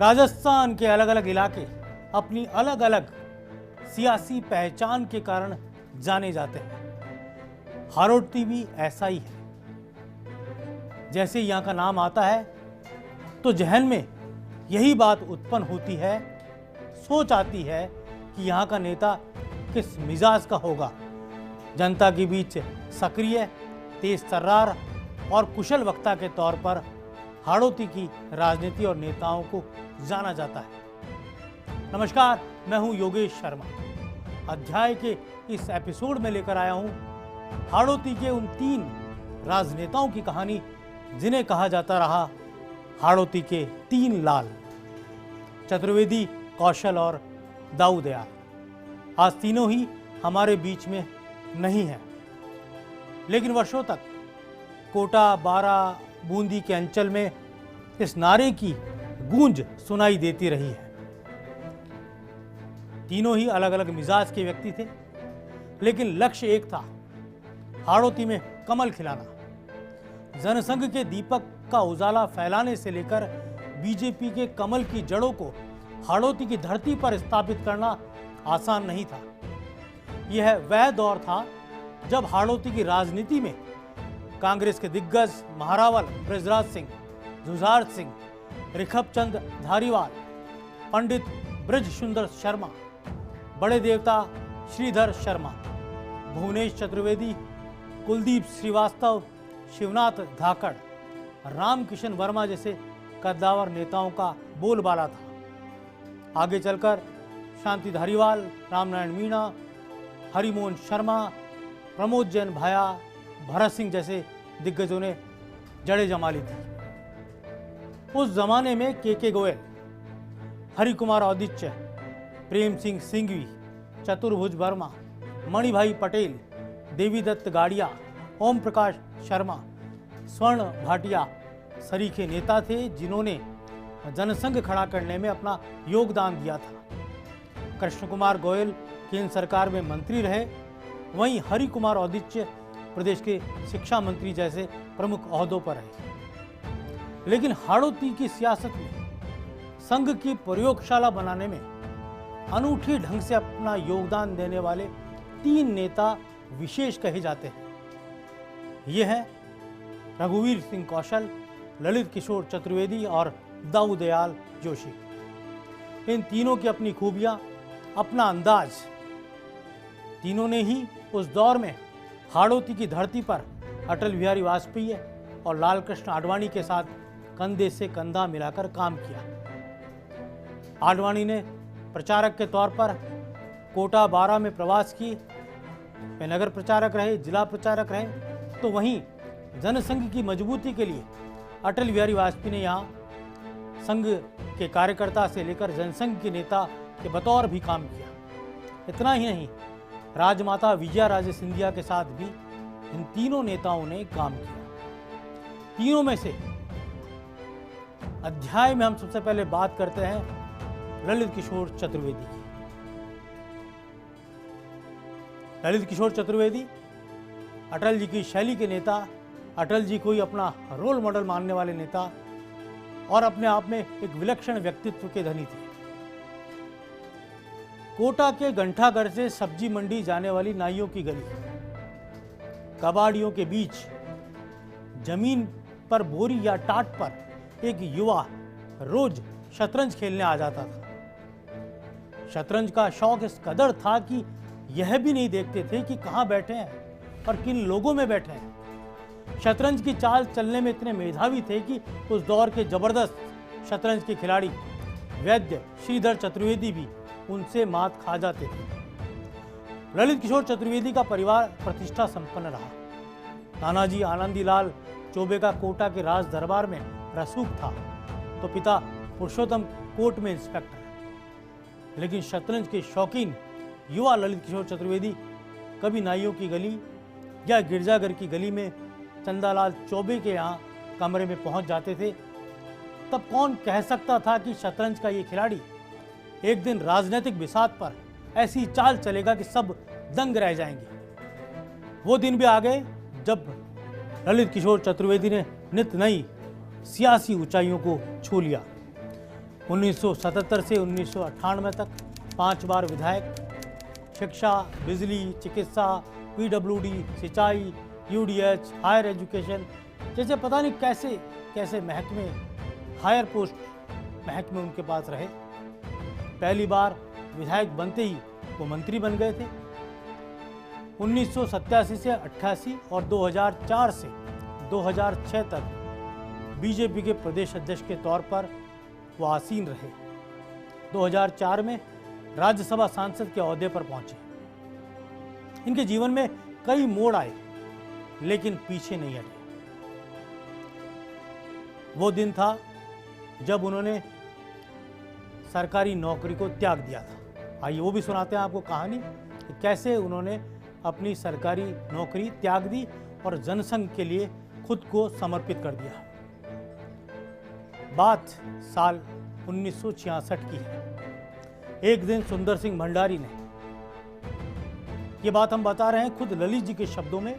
राजस्थान के अलग अलग इलाके अपनी अलग अलग सियासी पहचान के कारण जाने जाते हैं। हाड़ौती भी ऐसा ही है। जैसे यहाँ का नाम आता है तो जहन में यही बात उत्पन्न होती है, सोच आती है कि यहाँ का नेता किस मिजाज का होगा। जनता के बीच सक्रिय, तेज तर्रार और कुशल वक्ता के तौर पर हाड़ौती की राजनीति और नेताओं को जाना जाता है। नमस्कार, मैं हूं योगेश शर्मा। अध्याय के इस एपिसोड में लेकर आया हूं हाड़ौती के उन 3 राजनेताओं की कहानी जिन्हें कहा जाता रहा हाड़ौती के 3 लाल, चतुर्वेदी, कौशल और दाऊ दयाल। आज तीनों ही हमारे बीच में नहीं हैं, लेकिन वर्षों तक कोटा, बारा, बूंदी के अंचल में इस नारे की गूंज सुनाई देती रही है। तीनों ही अलग अलग मिजाज के व्यक्ति थे, लेकिन लक्ष्य एक था, हाड़ौती में कमल खिलाना। जनसंघ के दीपक का उजाला फैलाने से लेकर बीजेपी के कमल की जड़ों को हाड़ौती की धरती पर स्थापित करना आसान नहीं था। यह वह दौर था जब हाड़ौती की राजनीति में कांग्रेस के दिग्गज महारावल बृजराज सिंह, जुझार सिंह, रिखबचंद धारीवाल, पंडित ब्रज सुंदर शर्मा, बड़े देवता श्रीधर शर्मा, भुवनेश चतुर्वेदी, कुलदीप श्रीवास्तव, शिवनाथ धाकड़, रामकिशन वर्मा जैसे कद्दावर नेताओं का बोलबाला था। आगे चलकर शांति धारीवाल, रामनारायण मीणा, हरिमोहन शर्मा, प्रमोद जैन भाया, भरत सिंह जैसे दिग्गजों ने जड़ें जमा ली थी। उस जमाने में के गोयल, हरि कुमार औदिच्य, प्रेम सिंह सिंघवी, चतुर्भुज वर्मा, मणिभाई पटेल, देवीदत्त गाड़िया, ओम प्रकाश शर्मा, स्वर्ण भाटिया सरीखे नेता थे जिन्होंने जनसंघ खड़ा करने में अपना योगदान दिया था। कृष्ण कुमार गोयल केंद्र सरकार में मंत्री रहे, वहीं हरि कुमार औदिच्य प्रदेश के शिक्षा मंत्री जैसे प्रमुख ओहदों पर रहे। लेकिन हाड़ौती की सियासत में संघ की प्रयोगशाला बनाने में अनूठी ढंग से अपना योगदान देने वाले 3 नेता विशेष कहे जाते हैं। ये हैं रघुवीर सिंह कौशल, ललित किशोर चतुर्वेदी और दाऊ दयाल जोशी। इन तीनों की अपनी खूबियां, अपना अंदाज। तीनों ने ही उस दौर में हाड़ौती की धरती पर अटल बिहारी वाजपेयी और लाल कृष्ण आडवाणी के साथ कंधे से कंधा मिलाकर काम किया। आडवाणी ने प्रचारक के तौर पर कोटा, बारा में प्रवास किए, वे नगर प्रचारक रहे, जिला प्रचारक रहे। तो वहीं जनसंघ की मजबूती के लिए अटल बिहारी वाजपेयी ने यहाँ संघ के कार्यकर्ता से लेकर जनसंघ के नेता के बतौर भी काम किया। इतना ही नहीं, राजमाता विजया राजे सिंधिया के साथ भी इन तीनों नेताओं ने काम किया। तीनों में से अध्याय में हम सबसे पहले बात करते हैं ललित किशोर चतुर्वेदी की। ललित किशोर चतुर्वेदी अटल जी की शैली के नेता, अटल जी को ही अपना रोल मॉडल मानने वाले नेता और अपने आप में एक विलक्षण व्यक्तित्व के धनी थे। कोटा के घंटाघर से सब्जी मंडी जाने वाली नाइयों की गली, कबाड़ियों के बीच जमीन पर बोरी या टाट पर एक युवा रोज शतरंज खेलने आ जाता था। शतरंज का शौक इस कदर था कि यह भी नहीं देखते थे कि कहां बैठे हैं और किन लोगों में बैठे हैं। शतरंज की चाल चलने में इतने मेधावी थे कि उस दौर के जबरदस्त शतरंज के खिलाड़ी वैद्य श्रीधर चतुर्वेदी भी उनसे मात खा जाते थे। ललित किशोर चतुर्वेदी का परिवार प्रतिष्ठा संपन्न रहा। नानाजी आनंदीलाल चौबे का कोटा के राज दरबार में रसूख था, तो पिता पुरुषोत्तम कोर्ट में इंस्पेक्टर। लेकिन शतरंज के शौकीन युवा ललित किशोर चतुर्वेदी कभी नाइयों की गली या गिरजाघर की गली में चंदालाल चौबे के यहाँ कमरे में पहुंच जाते थे। तब कौन कह सकता था कि शतरंज का ये खिलाड़ी एक दिन राजनीतिक बिसात पर ऐसी चाल चलेगा कि सब दंग रह जाएंगे। वो दिन भी आ गए जब ललित किशोर चतुर्वेदी ने नित नई सियासी ऊंचाइयों को छू लिया। 1977 से 1998 तक 5 बार विधायक। शिक्षा, बिजली, चिकित्सा, पीडब्ल्यूडी, सिंचाई, यूडीएच, हायर एजुकेशन जैसे पता नहीं कैसे कैसे महकमे, हायर पोस्ट महकमे उनके पास रहे। पहली बार विधायक बनते ही वो मंत्री बन गए थे। 1987 से 88 और 2004 से 2006 तक बीजेपी के प्रदेश अध्यक्ष के तौर पर वो आसीन रहे। 2004 में राज्यसभा सांसद के ओहदे पर पहुंचे। इनके जीवन में कई मोड़ आए लेकिन पीछे नहीं हटे। वो दिन था जब उन्होंने सरकारी नौकरी को त्याग दिया था। आइए वो भी सुनाते हैं आपको कहानी कि कैसे उन्होंने अपनी सरकारी नौकरी त्याग दी और जनसंघ के लिए खुद को समर्पित कर दिया। बात साल 1966 की है। एक दिन सुंदर सिंह भंडारी ने, ये बात हम बता रहे हैं खुद ललित जी के शब्दों में,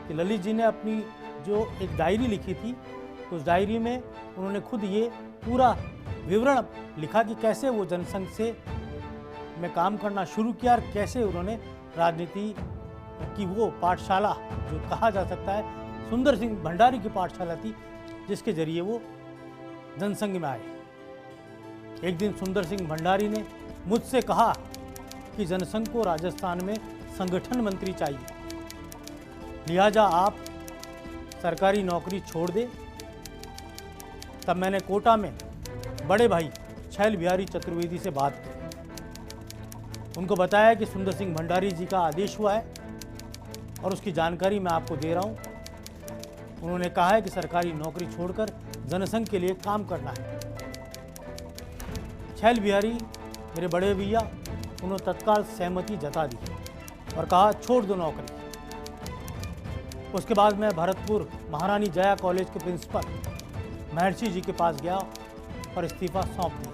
कि ललित जी ने अपनी जो एक डायरी लिखी थी, उस डायरी में उन्होंने खुद ये पूरा विवरण लिखा कि कैसे वो जनसंघ से में काम करना शुरू किया और कैसे उन्होंने राजनीति की वो पाठशाला, जो कहा जा सकता है सुंदर सिंह भंडारी की पाठशाला थी, जिसके जरिए वो जनसंघ में आए। एक दिन सुंदर सिंह भंडारी ने मुझसे कहा कि जनसंघ को राजस्थान में संगठन मंत्री चाहिए, लिहाजा आप सरकारी नौकरी छोड़ दे। तब मैंने कोटा में बड़े भाई छैल बिहारी चतुर्वेदी से बात की। उनको बताया कि सुंदर सिंह भंडारी जी का आदेश हुआ है और उसकी जानकारी मैं आपको दे रहा हूँ। उन्होंने कहा है कि सरकारी नौकरी छोड़कर जनसंघ के लिए काम करना है। छैल बिहारी मेरे बड़े भैया, उन्होंने तत्काल सहमति जता दी और कहा छोड़ दो नौकरी। उसके बाद मैं भरतपुर महारानी जया कॉलेज के प्रिंसिपल महर्षि जी के पास गया और इस्तीफा सौंप दिया।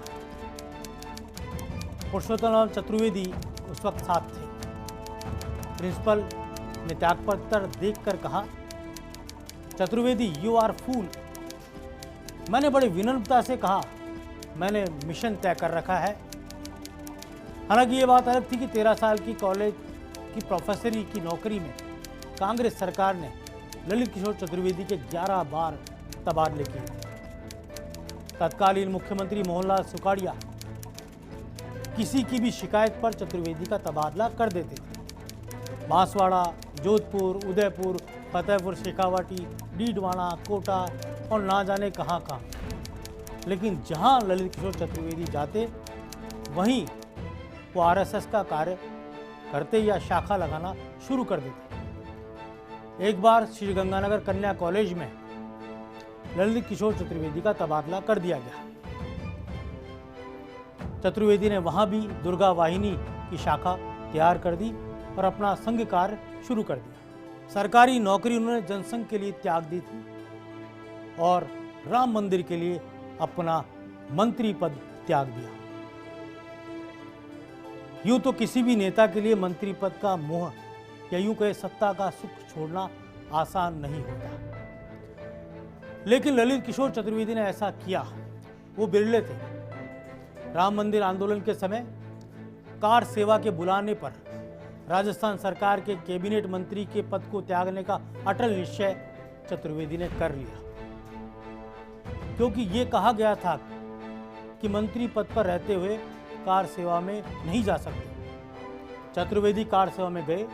पुरुषोत्तम चतुर्वेदी उस वक्त साथ थे। प्रिंसिपल ने त्यागपत्र देखकर कहा, चतुर्वेदी यू आर फूल। मैंने बड़ी विनम्रता से कहा, मैंने मिशन तय कर रखा है। हालांकि ये बात अलग थी कि 13 साल की कॉलेज की प्रोफेसरी की नौकरी में कांग्रेस सरकार ने ललित किशोर चतुर्वेदी के 11 बार तबादले किए थे। तत्कालीन मुख्यमंत्री मोहनलाल सुखाड़िया किसी की भी शिकायत पर चतुर्वेदी का तबादला कर देते थे। बांसवाड़ा, जोधपुर, उदयपुर, फतेहपुर शेखावाटी, डीडवाना, कोटा और ना जाने कहाँ कहाँ। लेकिन जहाँ ललित किशोर चतुर्वेदी जाते वहीं वो आरएसएस का कार्य करते या शाखा लगाना शुरू कर देते। एक बार श्री गंगानगर कन्या कॉलेज में ललित किशोर चतुर्वेदी का तबादला कर दिया गया। चतुर्वेदी ने वहां भी दुर्गा वाहिनी की शाखा तैयार कर दी और अपना संघ कार्य शुरू कर दिया। सरकारी नौकरी उन्होंने जनसंघ के लिए त्याग दी थी और राम मंदिर के लिए अपना मंत्री पद त्याग दिया। यूं तो किसी भी नेता के लिए मंत्री पद का मोह या यूं कहे सत्ता का सुख छोड़ना आसान नहीं होता, लेकिन ललित किशोर चतुर्वेदी ने ऐसा किया। वो बिरले थे। राम मंदिर आंदोलन के समय कार सेवा के बुलाने पर राजस्थान सरकार के कैबिनेट मंत्री के पद को त्यागने का अटल निश्चय चतुर्वेदी ने कर लिया, क्योंकि ये कहा गया था कि मंत्री पद पर रहते हुए कार सेवा में नहीं जा सकते। चतुर्वेदी कार सेवा में गए,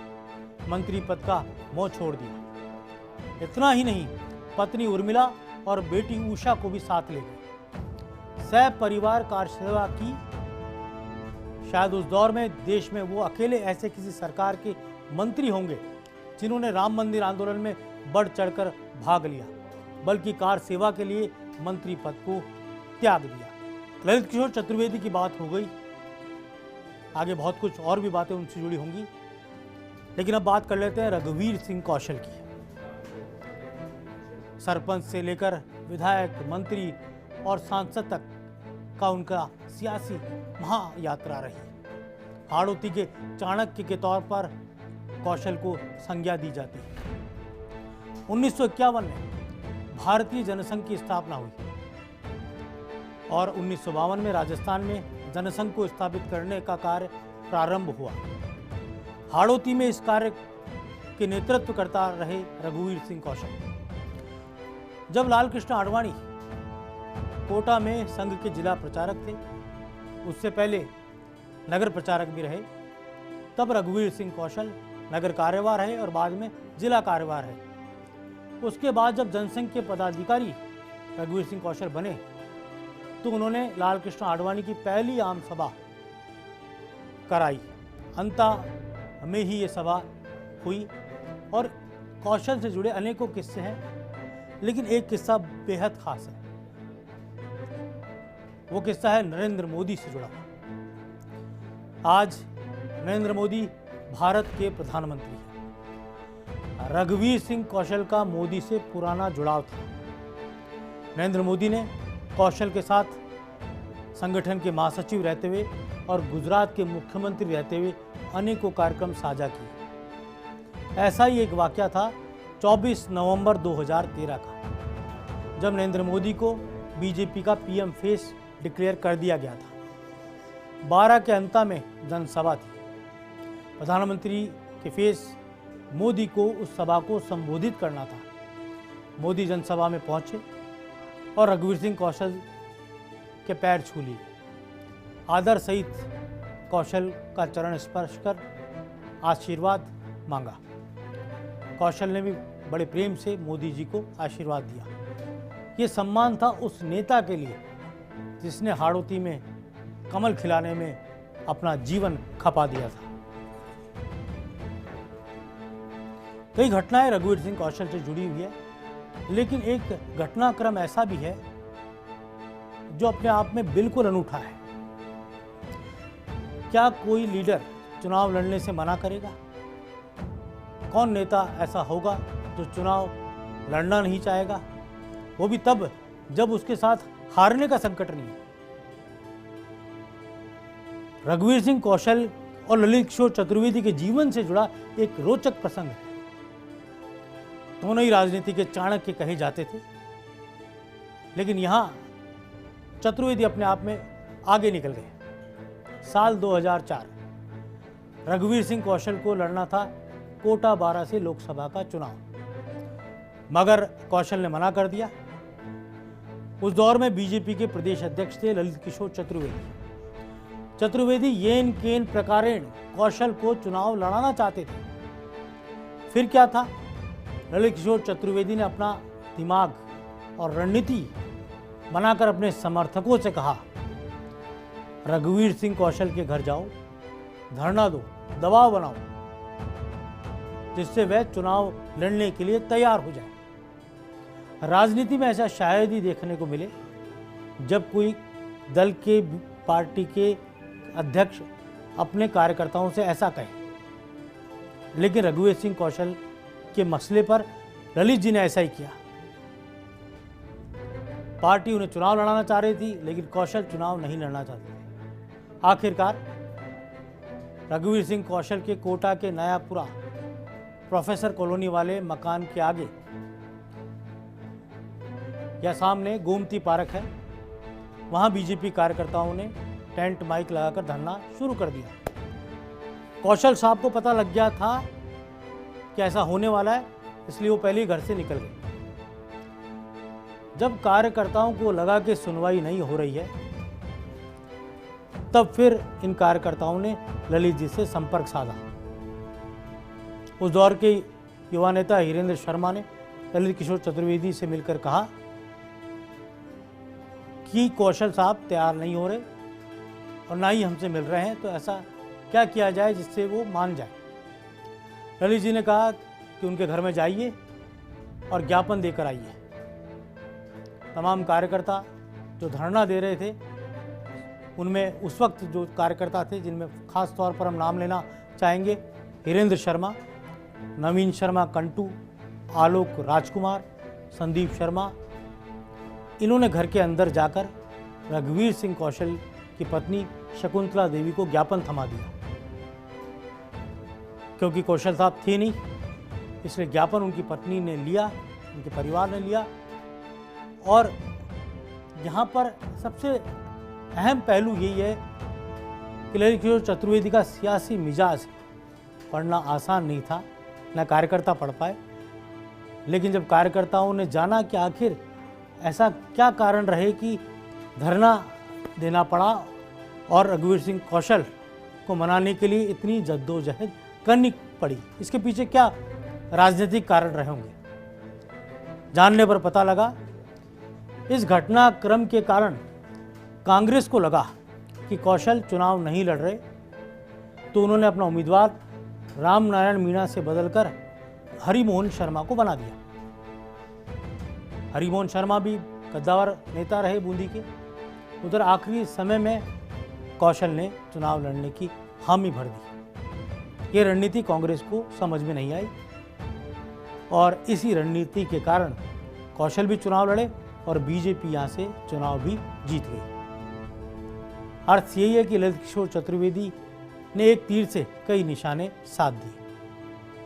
मंत्री पद का मोह छोड़ दिया। इतना ही नहीं, पत्नी उर्मिला और बेटी उषा को भी साथ ले गए। सह परिवार कार सेवा की। शायद उस दौर में देश में वो अकेले ऐसे किसी सरकार के मंत्री होंगे जिन्होंने राम मंदिर आंदोलन में बढ़ चढ़कर भाग लिया, बल्कि कार सेवा के लिए मंत्री पद को त्याग दिया। ललित किशोर चतुर्वेदी की बात हो गई, आगे बहुत कुछ और भी बातें उनसे जुड़ी होंगी, लेकिन अब बात कर लेते हैं रघुवीर सिंह कौशल की। सरपंच से लेकर विधायक, मंत्री और सांसद तक का उनका सियासी महायात्रा रही। हाड़ौती के चाणक्य के तौर पर कौशल को संज्ञा दी जाती है। 1951 में भारतीय जनसंघ की स्थापना हुई। और 1952 में राजस्थान में जनसंघ को स्थापित करने का कार्य प्रारंभ हुआ। हाड़ौती में इस कार्य के नेतृत्व करता रहे रघुवीर सिंह कौशल। जब लाल कृष्ण आडवाणी कोटा में संघ के जिला प्रचारक थे, उससे पहले नगर प्रचारक भी रहे, तब रघुवीर सिंह कौशल नगर कार्यवाह रहे और बाद में जिला कार्यवाह रहे। उसके बाद जब जनसंघ के पदाधिकारी रघुवीर सिंह कौशल बने तो उन्होंने लाल कृष्ण आडवाणी की पहली आम सभा कराई। अंता में ही ये सभा हुई और कौशल से जुड़े अनेकों किस्से हैं, लेकिन एक किस्सा बेहद खास है। वो किस्सा है नरेंद्र मोदी से जुड़ा। आज नरेंद्र मोदी भारत के प्रधानमंत्री हैं। रघुवीर सिंह कौशल का मोदी से पुराना जुड़ाव था। नरेंद्र मोदी ने कौशल के साथ संगठन के महासचिव रहते हुए और गुजरात के मुख्यमंत्री रहते हुए अनेकों कार्यक्रम साझा किए। ऐसा ही एक वाकया था 24 नवंबर 2013 का, जब नरेंद्र मोदी को बीजेपी का पीएम फेस डिक्लेयर कर दिया गया था। 12 के अंत में जनसभा थी। प्रधानमंत्री के फेस मोदी को उस सभा को संबोधित करना था। मोदी जनसभा में पहुंचे और रघुवीर सिंह कौशल के पैर छू लिए। आदर सहित कौशल का चरण स्पर्श कर आशीर्वाद मांगा। कौशल ने भी बड़े प्रेम से मोदी जी को आशीर्वाद दिया। ये सम्मान था उस नेता के लिए जिसने हाड़ौती में कमल खिलाने में अपना जीवन खपा दिया था। कई घटनाएं रघुवीर सिंह कौशल से जुड़ी हुई है, लेकिन एक घटनाक्रम ऐसा भी है जो अपने आप में बिल्कुल अनूठा है। क्या कोई लीडर चुनाव लड़ने से मना करेगा? कौन नेता ऐसा होगा जो चुनाव लड़ना नहीं चाहेगा, वो भी तब जब उसके साथ हारने का संकट नहीं है। रघुवीर सिंह कौशल और ललित किशोर चतुर्वेदी के जीवन से जुड़ा एक रोचक प्रसंग है। दोनों ही राजनीति के चाणक्य कहे जाते थे, लेकिन यहां चतुर्वेदी अपने आप में आगे निकल गए। साल 2004 रघुवीर सिंह कौशल को लड़ना था कोटा 12 से लोकसभा का चुनाव, मगर कौशल ने मना कर दिया। उस दौर में बीजेपी के प्रदेश अध्यक्ष थे ललित किशोर चतुर्वेदी। चतुर्वेदी येन केन प्रकारेण कौशल को चुनाव लड़ाना चाहते थे। फिर क्या था, ललित किशोर चतुर्वेदी ने अपना दिमाग और रणनीति बनाकर अपने समर्थकों से कहा, रघुवीर सिंह कौशल के घर जाओ, धरना दो, दबाव बनाओ, जिससे वह चुनाव लड़ने के लिए तैयार हो जाए। राजनीति में ऐसा शायद ही देखने को मिले जब कोई दल के पार्टी के अध्यक्ष अपने कार्यकर्ताओं से ऐसा कहे, लेकिन रघुवीर सिंह कौशल के मसले पर ललित जी ने ऐसा ही किया। पार्टी उन्हें चुनाव लड़ाना चाह रही थी, लेकिन कौशल चुनाव नहीं लड़ना चाहते थे। आखिरकार रघुवीर सिंह कौशल के कोटा के नयापुरा प्रोफेसर कॉलोनी वाले मकान के आगे या सामने गोमती पार्क है, वहां बीजेपी कार्यकर्ताओं ने टेंट माइक लगाकर धरना शुरू कर दिया। कौशल साहब को पता लग गया था कि ऐसा होने वाला है, इसलिए वो पहले ही घर से निकल गए। जब कार्यकर्ताओं को लगा कि सुनवाई नहीं हो रही है, तब फिर इन कार्यकर्ताओं ने ललित जी से संपर्क साधा। उस दौर के युवा नेता हीरेंद्र शर्मा ने ललित किशोर चतुर्वेदी से मिलकर कहा कि कौशल साहब तैयार नहीं हो रहे और ना ही हमसे मिल रहे हैं, तो ऐसा क्या किया जाए जिससे वो मान जाए। ललित जी ने कहा कि उनके घर में जाइए और ज्ञापन देकर आइए। तमाम कार्यकर्ता जो धरना दे रहे थे, उनमें उस वक्त जो कार्यकर्ता थे जिनमें खास तौर पर हम नाम लेना चाहेंगे, हीरेंद्र शर्मा, नवीन शर्मा कंटू, आलोक राजकुमार, संदीप शर्मा, इन्होंने घर के अंदर जाकर रघुवीर सिंह कौशल की पत्नी शकुंतला देवी को ज्ञापन थमा दिया। क्योंकि कौशल साहब थे नहीं, इसलिए ज्ञापन उनकी पत्नी ने लिया, उनके परिवार ने लिया। और यहाँ पर सबसे अहम पहलू यही है कि ललित किशोर चतुर्वेदी का सियासी मिजाज पढ़ना आसान नहीं था, न कार्यकर्ता पढ़ पाए। लेकिन जब कार्यकर्ताओं ने जाना कि आखिर ऐसा क्या कारण रहे कि धरना देना पड़ा और रघुवीर सिंह कौशल को मनाने के लिए इतनी जद्दोजहद करनी पड़ी, इसके पीछे क्या राजनीतिक कारण रहे होंगे, जानने पर पता लगा इस घटनाक्रम के कारण कांग्रेस को लगा कि कौशल चुनाव नहीं लड़ रहे, तो उन्होंने अपना उम्मीदवार रामनारायण मीणा से बदलकर हरिमोहन शर्मा को बना दिया। हरिमोहन शर्मा भी कद्दावर नेता रहे बूंदी के। उधर आखिरी समय में कौशल ने चुनाव लड़ने की हामी भर दी। ये रणनीति कांग्रेस को समझ में नहीं आई और इसी रणनीति के कारण कौशल भी चुनाव लड़े और बीजेपी यहाँ से चुनाव भी जीत गई। अर्थ यही है कि ललित किशोर चतुर्वेदी ने एक तीर से कई निशाने साध दिए।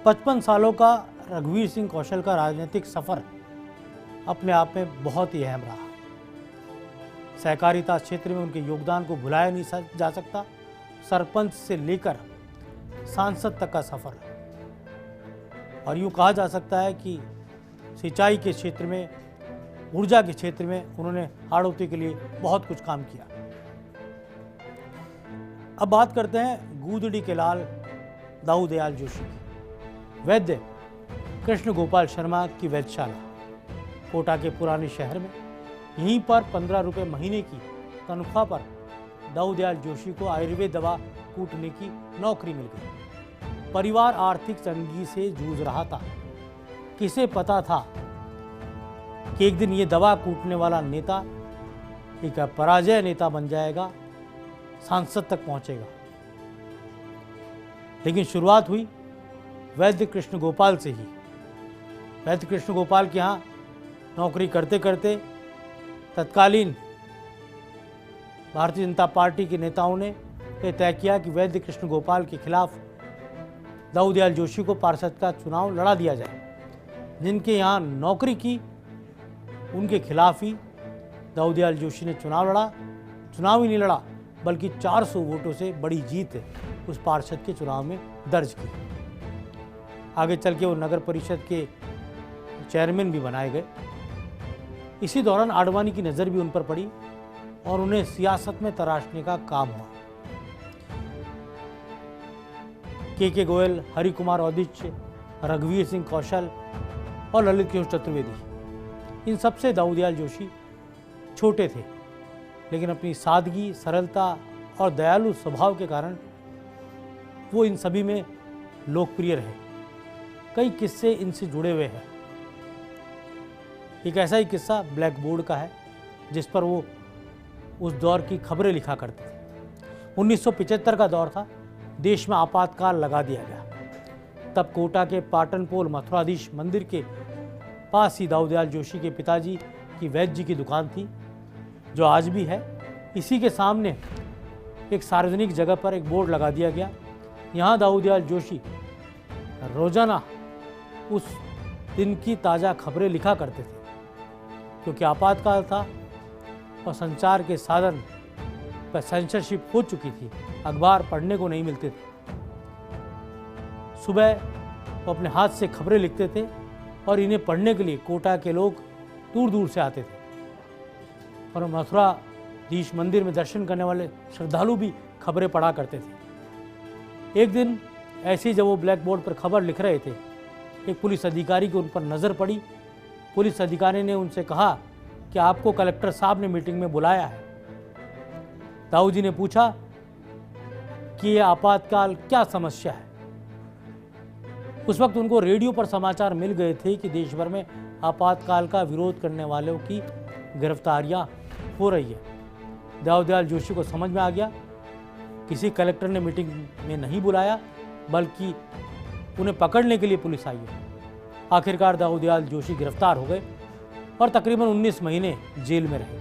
55 सालों का रघुवीर सिंह कौशल का राजनीतिक सफर अपने आप में बहुत ही अहम रहा। सहकारिता क्षेत्र में उनके योगदान को भुलाया नहीं जा सकता। सरपंच से लेकर सांसद तक का सफर, और यूँ कहा जा सकता है कि सिंचाई के क्षेत्र में, ऊर्जा के क्षेत्र में उन्होंने हाड़ौती के लिए बहुत कुछ काम किया। अब बात करते हैं गूदड़ी के लाल दाऊ दयाल जोशी की। वैद्य कृष्ण गोपाल शर्मा की वैद्यशाला कोटा के पुराने शहर में, यहीं पर 15 रुपये महीने की तनख्वाह पर दाऊ दयाल जोशी को आयुर्वेद दवा कूटने की नौकरी मिल गई। परिवार आर्थिक तंगी से जूझ रहा था। किसे पता था कि एक दिन ये दवा कूटने वाला नेता एक पराजय नेता बन जाएगा, सांसद तक पहुंचेगा। लेकिन शुरुआत हुई वैद्य कृष्ण गोपाल से ही। वैद्य कृष्ण गोपाल के यहाँ नौकरी करते करते तत्कालीन भारतीय जनता पार्टी के नेताओं ने यह तय किया कि वैद्य कृष्ण गोपाल के खिलाफ दाऊ दयाल जोशी को पार्षद का चुनाव लड़ा दिया जाए। जिनके यहाँ नौकरी की उनके खिलाफ ही दाऊ दयाल जोशी ने चुनाव लड़ा। चुनाव ही नहीं लड़ा बल्कि 400 वोटों से बड़ी जीत उस पार्षद के चुनाव में दर्ज की। आगे चल के वो नगर परिषद के चेयरमैन भी बनाए गए। इसी दौरान आडवाणी की नज़र भी उन पर पड़ी और उन्हें सियासत में तराशने का काम हुआ। के गोयल, हरि कुमार औदिच्य, रघुवीर सिंह कौशल और ललित किशोर चतुर्वेदी, इन सबसे दाऊ दयाल जोशी छोटे थे, लेकिन अपनी सादगी, सरलता और दयालु स्वभाव के कारण वो इन सभी में लोकप्रिय रहे। कई किस्से इनसे जुड़े हुए हैं। एक ऐसा ही किस्सा ब्लैक बोर्ड का है जिस पर वो उस दौर की खबरें लिखा करते थे। 1975 का दौर था। देश में आपातकाल लगा दिया गया। तब कोटा के पाटनपोल मथुराधीश मंदिर के पास ही दाऊ दयाल जोशी के पिताजी की वैद्य जी की दुकान थी, जो आज भी है। इसी के सामने एक सार्वजनिक जगह पर एक बोर्ड लगा दिया गया। यहाँ दाऊ दयाल जोशी रोजाना उस दिन की ताज़ा खबरें लिखा करते थे। क्योंकि आपातकाल था और संचार के साधन पर सेंसरशिप हो चुकी थी, अखबार पढ़ने को नहीं मिलते थे। सुबह वो अपने हाथ से खबरें लिखते थे और इन्हें पढ़ने के लिए कोटा के लोग दूर दूर से आते थे। और मथुराधीश मंदिर में दर्शन करने वाले श्रद्धालु भी खबरें पढ़ा करते थे। एक दिन ऐसे ही जब वो ब्लैक बोर्ड पर खबर लिख रहे थे, एक पुलिस अधिकारी की उन पर नज़र पड़ी। पुलिस अधिकारी ने उनसे कहा कि आपको कलेक्टर साहब ने मीटिंग में बुलाया है। दाऊ जी ने पूछा कि ये आपातकाल क्या समस्या है। उस वक्त उनको रेडियो पर समाचार मिल गए थे कि देश भर में आपातकाल का विरोध करने वालों की गिरफ्तारियां हो रही है। दाऊ दयाल जोशी को समझ में आ गया किसी कलेक्टर ने मीटिंग में नहीं बुलाया, बल्कि उन्हें पकड़ने के लिए पुलिस आई है। आखिरकार दाऊ दयाल जोशी गिरफ्तार हो गए और तकरीबन 19 महीने जेल में रहे।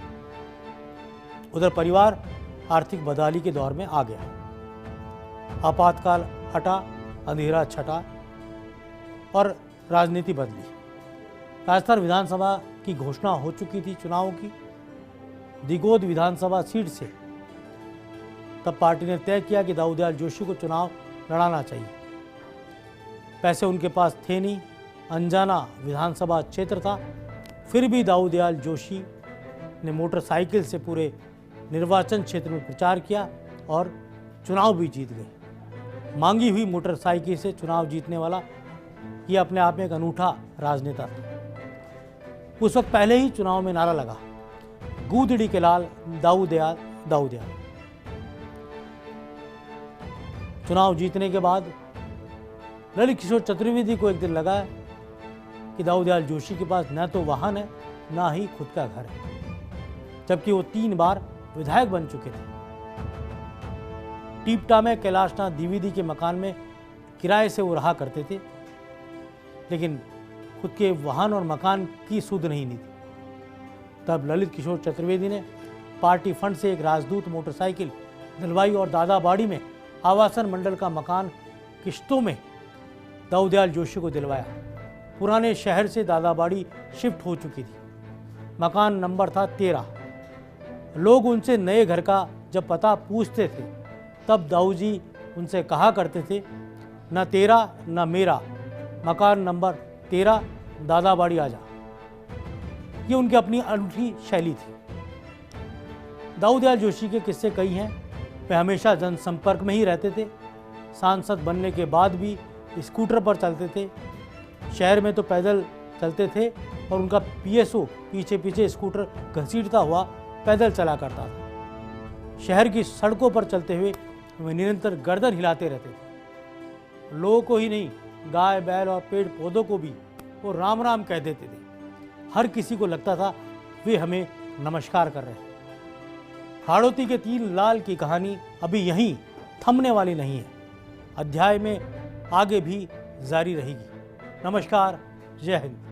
उधर परिवार आर्थिक बदहाली के दौर में आ गया। आपातकाल हटा, अंधेरा छटा और राजनीति बदली। राजस्थान विधानसभा की घोषणा हो चुकी थी चुनावों की, दिगोद विधानसभा सीट से, तब पार्टी ने तय किया कि दाऊदयाल जोशी को चुनाव लड़ाना चाहिए। पैसे उनके पास थे नहीं, अनजाना विधानसभा क्षेत्र था, फिर भी दाऊदयाल जोशी ने मोटरसाइकिल से पूरे निर्वाचन क्षेत्र में प्रचार किया और चुनाव भी जीत गए। मांगी हुई मोटरसाइकिल से चुनाव जीतने वाला ये अपने आप में एक अनूठा राजनेता था। उस वक्त पहले ही चुनाव में नारा लगा, गूदड़ी के लाल दाऊदयाल दाऊदयाल। चुनाव जीतने के बाद ललित किशोर चतुर्वेदी को एक दिन लगा कि दाऊदयाल जोशी के पास न तो वाहन है, ना ही खुद का घर है, जबकि वो 3 बार विधायक बन चुके थे। टीपटा में कैलाशनाथ द्विवेदी के मकान में किराए से वो रहा करते थे, लेकिन खुद के वाहन और मकान की सुध नहीं ली थी। तब ललित किशोर चतुर्वेदी ने पार्टी फंड से एक राजदूत मोटरसाइकिल दिलवाई और दादाबाड़ी में आवासन मंडल का मकान किश्तों में दाऊदयाल जोशी को दिलवाया। पुराने शहर से दादाबाड़ी शिफ्ट हो चुकी थी। मकान नंबर था 13। लोग उनसे नए घर का जब पता पूछते थे, तब दाऊजी उनसे कहा करते थे, न तेरा न मेरा, मकान नंबर 13, दादाबाड़ी आ जा। ये उनकी अपनी अनूठी शैली थी। दाऊदयाल जोशी के किस्से कई हैं। वे हमेशा जनसंपर्क में ही रहते थे। सांसद बनने के बाद भी स्कूटर पर चलते थे। शहर में तो पैदल चलते थे और उनका पीएसओ पीछे पीछे स्कूटर घसीटता हुआ पैदल चला करता था। शहर की सड़कों पर चलते हुए वे निरंतर गर्दन हिलाते रहते थे। लोगों को ही नहीं, गाय बैल और पेड़ पौधों को भी वो राम राम कह देते थे। हर किसी को लगता था वे हमें नमस्कार कर रहे हैं। हाड़ौती के 3 लाल की कहानी अभी यहीं थमने वाली नहीं है। अध्याय में आगे भी जारी रहेगी। नमस्कार, जय हिंद।